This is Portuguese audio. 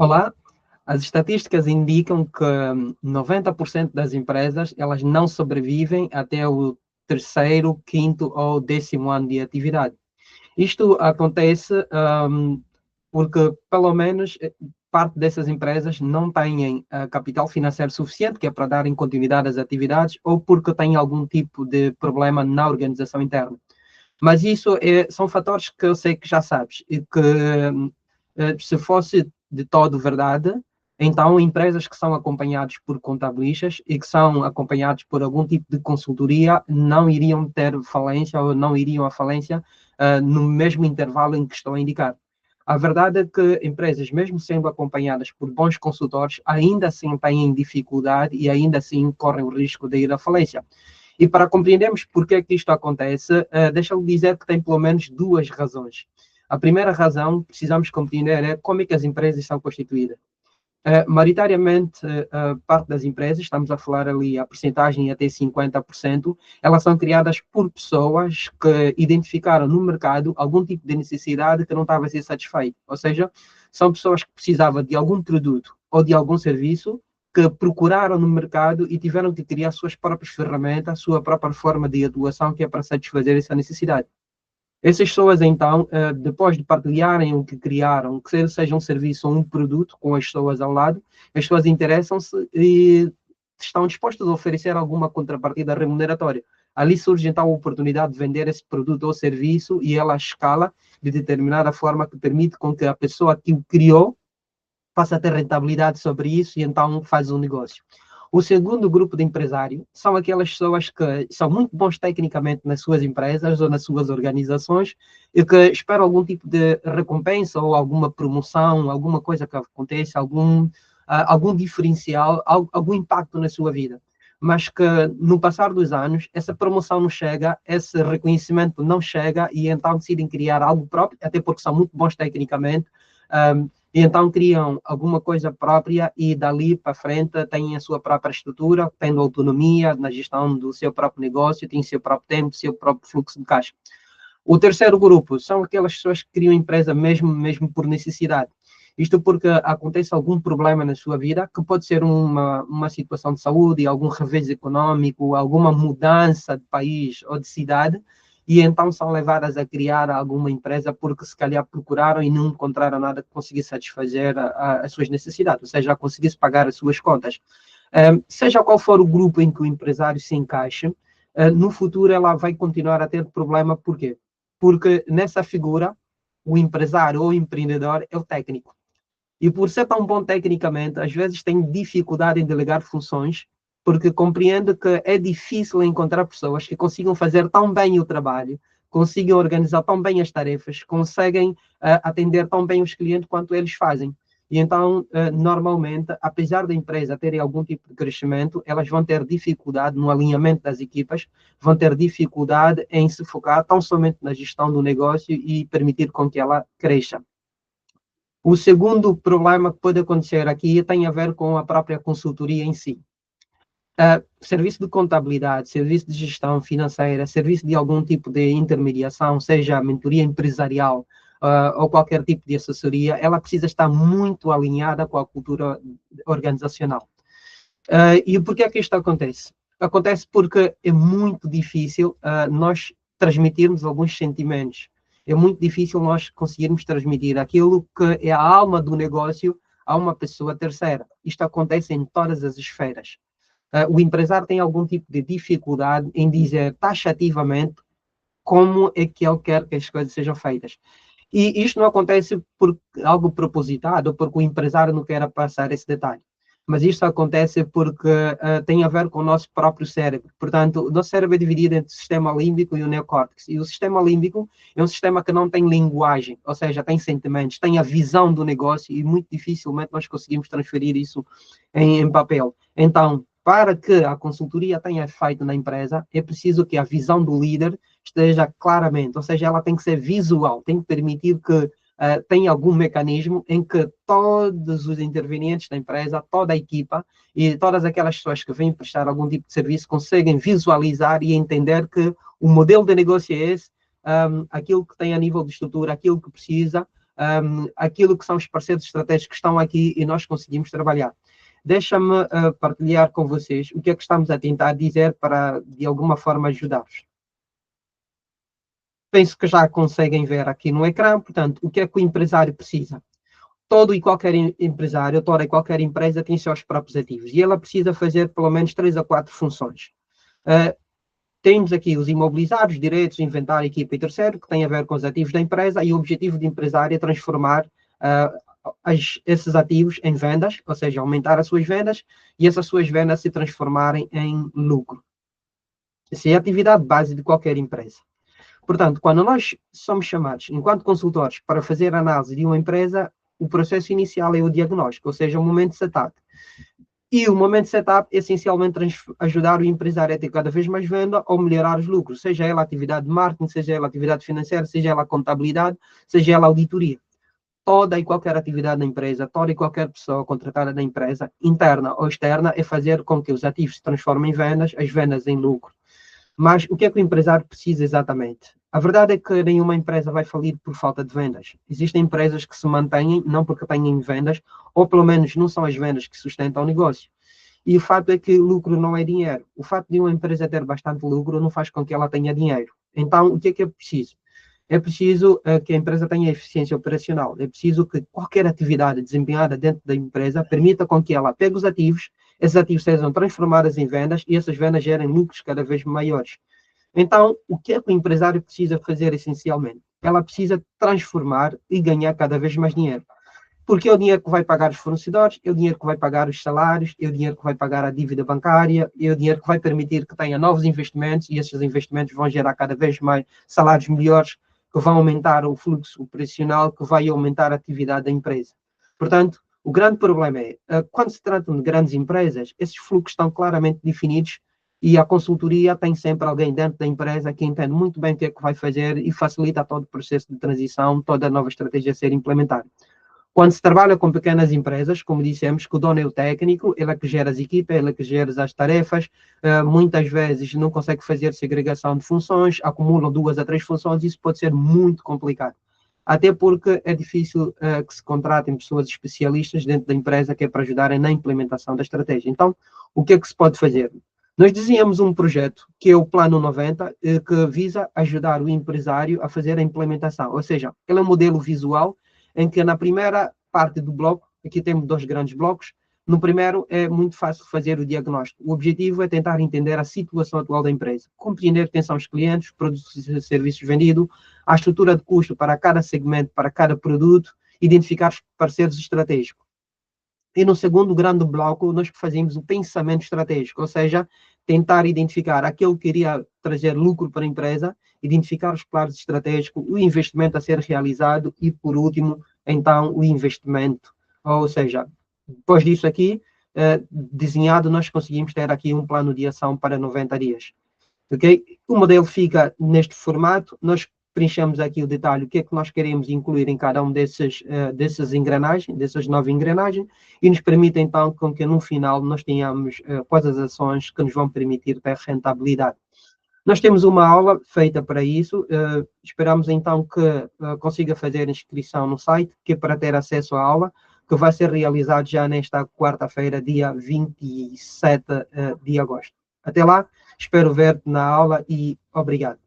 Olá, as estatísticas indicam que 90% das empresas elas não sobrevivem até o terceiro, quinto ou décimo ano de atividade. Isto acontece porque, pelo menos, parte dessas empresas não têm capital financeiro suficiente, que é para darem continuidade às atividades, ou porque têm algum tipo de problema na organização interna. Mas isso são fatores que eu sei que já sabes e que, se fosse de todo verdade, então empresas que são acompanhadas por contabilistas e que são acompanhados por algum tipo de consultoria não iriam ter falência ou não iriam à falência no mesmo intervalo em que estou a indicar. A verdade é que empresas, mesmo sendo acompanhadas por bons consultores, ainda assim têm dificuldade e ainda assim correm o risco de ir à falência. E para compreendermos por que isto acontece, deixa-me dizer que tem pelo menos duas razões. A primeira razão, precisamos compreender, é como é que as empresas são constituídas. Maioritariamente, parte das empresas, estamos a falar ali a percentagem até 50%, elas são criadas por pessoas que identificaram no mercado algum tipo de necessidade que não estava a ser satisfeito. Ou seja, são pessoas que precisavam de algum produto ou de algum serviço que procuraram no mercado e tiveram que criar suas próprias ferramentas, sua própria forma de atuação que é para satisfazer essa necessidade. Essas pessoas, então, depois de partilharem o que criaram, que seja um serviço ou um produto com as pessoas ao lado, as pessoas interessam-se e estão dispostas a oferecer alguma contrapartida remuneratória. Ali surge, então, a oportunidade de vender esse produto ou serviço e ela escala de determinada forma que permite com que a pessoa que o criou passa a ter rentabilidade sobre isso e então faz um negócio. O segundo grupo de empresário são aquelas pessoas que são muito bons tecnicamente nas suas empresas ou nas suas organizações e que esperam algum tipo de recompensa ou alguma promoção, alguma coisa que aconteça, algum diferencial, algum impacto na sua vida. Mas que no passar dos anos, essa promoção não chega, esse reconhecimento não chega e então decidem criar algo próprio, até porque são muito bons tecnicamente, e então criam alguma coisa própria e dali para frente têm a sua própria estrutura, tendo autonomia na gestão do seu próprio negócio, têm seu próprio tempo, seu próprio fluxo de caixa. O terceiro grupo são aquelas pessoas que criam empresa mesmo por necessidade. Isto porque acontece algum problema na sua vida, que pode ser uma situação de saúde, algum revés econômico, alguma mudança de país ou de cidade, e então são levadas a criar alguma empresa porque se calhar procuraram e não encontraram nada que conseguisse satisfazer as suas necessidades, ou seja, conseguisse pagar as suas contas. Seja qual for o grupo em que o empresário se encaixe, no futuro ela vai continuar a ter problema, por quê? Porque nessa figura, o empresário ou o empreendedor é o técnico. E por ser tão bom tecnicamente, às vezes tem dificuldade em delegar funções, porque compreende que é difícil encontrar pessoas que consigam fazer tão bem o trabalho, consigam organizar tão bem as tarefas, conseguem atender tão bem os clientes quanto eles fazem. E então, normalmente, apesar da empresa terem algum tipo de crescimento, elas vão ter dificuldade no alinhamento das equipas, vão ter dificuldade em se focar tão somente na gestão do negócio e permitir com que ela cresça. O segundo problema que pode acontecer aqui tem a ver com a própria consultoria em si. Serviço de contabilidade, serviço de gestão financeira, serviço de algum tipo de intermediação, seja a mentoria empresarial ou qualquer tipo de assessoria, ela precisa estar muito alinhada com a cultura organizacional. E por que é que isto acontece? Acontece porque é muito difícil nós transmitirmos alguns sentimentos. É muito difícil nós conseguirmos transmitir aquilo que é a alma do negócio a uma pessoa terceira. Isto acontece em todas as esferas. O empresário tem algum tipo de dificuldade em dizer taxativamente como é que ele quer que as coisas sejam feitas. E isto não acontece por algo propositado, ou porque o empresário não quer passar esse detalhe. Mas isto acontece porque tem a ver com o nosso próprio cérebro. Portanto, o nosso cérebro é dividido entre o sistema límbico e o neocórtex. E o sistema límbico é um sistema que não tem linguagem, ou seja, tem sentimentos, tem a visão do negócio e muito dificilmente nós conseguimos transferir isso em papel. Então, para que a consultoria tenha efeito na empresa, é preciso que a visão do líder esteja claramente, ou seja, ela tem que ser visual, tem que permitir que tenha algum mecanismo em que todos os intervenientes da empresa, toda a equipa e todas aquelas pessoas que vêm prestar algum tipo de serviço conseguem visualizar e entender que o modelo de negócio é esse, aquilo que tem a nível de estrutura, aquilo que precisa, aquilo que são os parceiros estratégicos que estão aqui e nós conseguimos trabalhar. Deixa-me partilhar com vocês o que é que estamos a tentar dizer para, de alguma forma, ajudar-vos. Penso que já conseguem ver aqui no ecrã, portanto, o que é que o empresário precisa? Todo e qualquer empresário, toda e qualquer empresa tem seus próprios ativos e ela precisa fazer pelo menos 3 a 4 funções. Temos aqui os imobilizados, direitos, inventário, equipa e terceiro, que tem a ver com os ativos da empresa, e o objetivo do empresário é transformar esses ativos em vendas, ou seja, aumentar as suas vendas e essas suas vendas se transformarem em lucro. Essa é a atividade base de qualquer empresa. Portanto, quando nós somos chamados, enquanto consultores, para fazer análise de uma empresa, o processo inicial é o diagnóstico, ou seja, o momento de setup. E o momento de setup é essencialmente ajudar o empresário a ter cada vez mais venda ou melhorar os lucros, seja ela atividade de marketing, seja ela atividade financeira, seja ela contabilidade, seja ela auditoria. Toda e qualquer atividade da empresa, toda e qualquer pessoa contratada da empresa, interna ou externa, é fazer com que os ativos se transformem em vendas, as vendas em lucro. Mas o que é que o empresário precisa exatamente? A verdade é que nenhuma empresa vai falir por falta de vendas. Existem empresas que se mantêm não porque têm vendas, ou pelo menos não são as vendas que sustentam o negócio. E o fato é que lucro não é dinheiro. O fato de uma empresa ter bastante lucro não faz com que ela tenha dinheiro. Então, o que é preciso? É preciso que a empresa tenha eficiência operacional. É preciso que qualquer atividade desempenhada dentro da empresa permita com que ela pegue os ativos, esses ativos sejam transformados em vendas e essas vendas gerem lucros cada vez maiores. Então, o que é que o empresário precisa fazer essencialmente? Ela precisa transformar e ganhar cada vez mais dinheiro. Porque é o dinheiro que vai pagar os fornecedores, é o dinheiro que vai pagar os salários, é o dinheiro que vai pagar a dívida bancária, é o dinheiro que vai permitir que tenha novos investimentos e esses investimentos vão gerar cada vez mais salários melhores, que vão aumentar o fluxo operacional, que vai aumentar a atividade da empresa. Portanto, o grande problema é, quando se tratam de grandes empresas, esses fluxos estão claramente definidos e a consultoria tem sempre alguém dentro da empresa que entende muito bem o que é que vai fazer e facilita todo o processo de transição, toda a nova estratégia a ser implementada. Quando se trabalha com pequenas empresas, como dissemos, que o dono é o técnico, ele é que gera as equipas, ele é que gera as tarefas, muitas vezes não consegue fazer segregação de funções, acumulam 2 a 3 funções, isso pode ser muito complicado. Até porque é difícil que se contratem pessoas especialistas dentro da empresa que é para ajudarem na implementação da estratégia. Então, o que é que se pode fazer? Nós desenhamos um projeto, que é o Plano 90, que visa ajudar o empresário a fazer a implementação. Ou seja, ele é um modelo visual em que na primeira parte do bloco, aqui temos 2 grandes blocos, no primeiro é muito fácil fazer o diagnóstico. O objetivo é tentar entender a situação atual da empresa, compreender quem são os clientes, os produtos e serviços vendidos, a estrutura de custo para cada segmento, para cada produto, identificar os parceiros estratégicos. E no segundo grande bloco, nós fazemos o pensamento estratégico, ou seja, tentar identificar aquele que iria trazer lucro para a empresa, identificar os planos estratégicos, o investimento a ser realizado e, por último, então, o investimento. Ou seja, depois disso aqui, desenhado, nós conseguimos ter aqui um plano de ação para 90 dias. Okay? O modelo fica neste formato, nós preenchemos aqui o detalhe, o que é que nós queremos incluir em cada um dessas engrenagens, dessas 9 engrenagens, e nos permite então com que no final nós tenhamos quais as ações que nos vão permitir ter rentabilidade. Nós temos uma aula feita para isso, esperamos então que consiga fazer inscrição no site, que é para ter acesso à aula, que vai ser realizado já nesta quarta-feira, dia 27 de agosto. Até lá, espero ver-te na aula e obrigado.